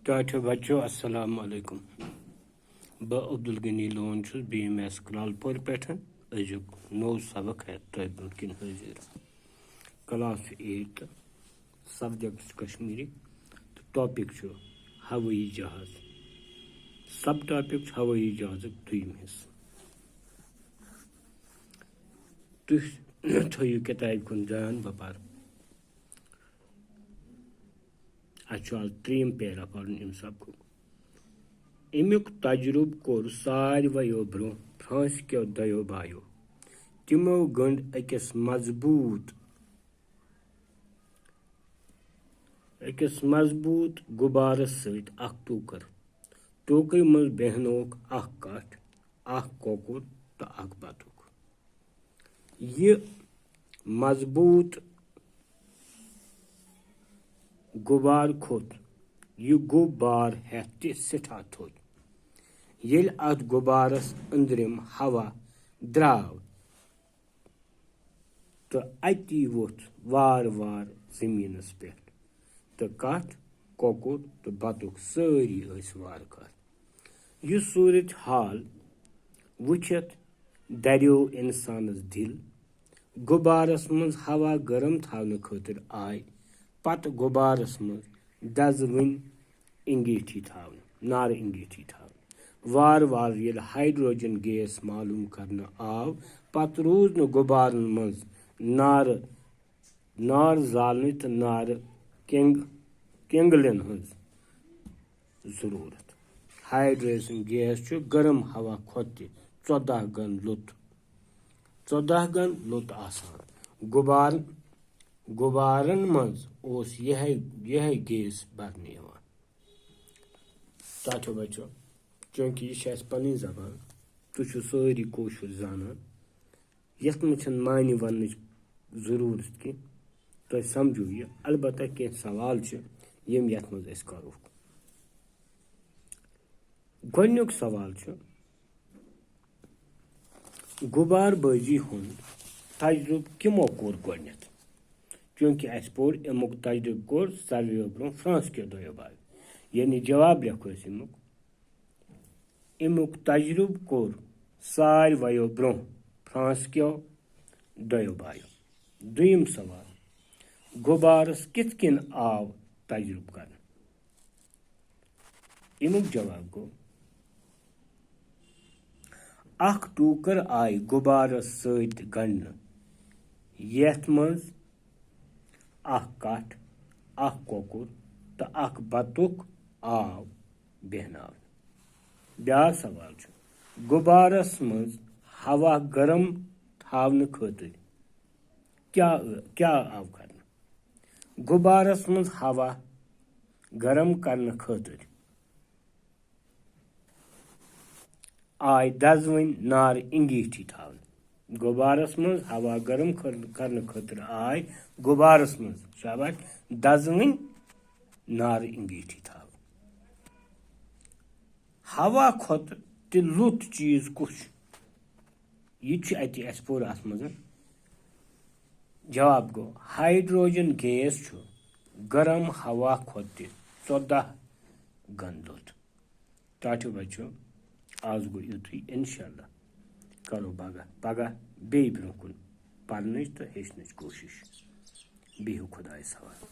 चाचो बच्चों अस्सलाम वालेकुम। बह अब्दुल गनी लोन छुस BMS कलालपुर पे अजुक नो सबक है तय बुन हाजिर। क्लास 8 सब्जेक्ट कश्मीरी तो टॉपिक हवाई जहाज। सब टॉपिक हवाई जहाज दुम हिस्स। थो किताब कुन ध्यान बपार आज 3 पैरा पढ़न सबको। अमुक तजुर्ब कोर सारवो ब्रो फ्रांस के दो बायो। तिमो गंड अकिस मजबूत गुबारस सत टोकर। टोकर मज बहनोक कट कोकुर तो बतुक। ये मजबूत गुबार खोत यह गुबार हेत सठा थोद। येल अत गुबारस अंदरिम हवा द्राव तो अति वोथ वार वार जमीनस पे तो कट कोकुर तो बतुक सारी वार कत। यह सूरत हाल वुचित दरियो इंसानस दिल। गुबारस मज हवा गरम थाने खतर आय पत गुबारस मज दजवन इंगीठी थावन नार इंगीठी थावन। वार वार येल हाइड्रोजन गैस मालूम करना आव पत रूज न गुबारन मज नार जालने तो नार केंगलन हज जरूरत। हाइड्रोजन गैस गरम हवा खोत 14 गन लुत आसान। गुबारन मज ओस यह गैस भरने यवान। चाचो बच्चो चूंकि यह पनी जबान तुम सारी कोशुर जानान यथ मज मानि वन जरूरत की तुम समझो यह। अलबत्ता कह सवाल यम यथ मज करो। गोडनुक सवाल गुबारबाजी हुंद तजुर्ब किमो कोर गोडनेथ। चूंकि अस पोर अमुक तजुर्ब कोर सारवो ब्रो फ्रांस के दो बायो। यानी जवाब लिखो अमुक तजुर्ब कोर सारवो ब्रो फ्रांस के दो बायो। दुयम सवाल गुबारस कित किन आव तजुर्ब कर। अमुक जवाब गो टूकर आय गुबारस सत गंड यथ मज कट कोकुर तो बतुक आव बहनाव। ब्या सवाल गुबारस मज हवा गरम थावन खतर क्या आव कर। गुबारस मज हवा गरम करने खतर आय दजवन नार इंगीठी थावन। गुबारस मज हवा गरम करने खतर आय गुबारस मज शाबाश दजवन नार इंगीठी थावन। हवा खोत ते लुत चीज कुछ यह अत पोर अत मज। जवाब गो हाइड्रोजन गैस गरम हवा खोत 14 गन लुत। चाचो बच्चो आज गो युथी इंशाल्लाह करो पगह बे ब्रोह कुन पढ़न तो हेचन कोशिश। बिहु खुदायस हवाले।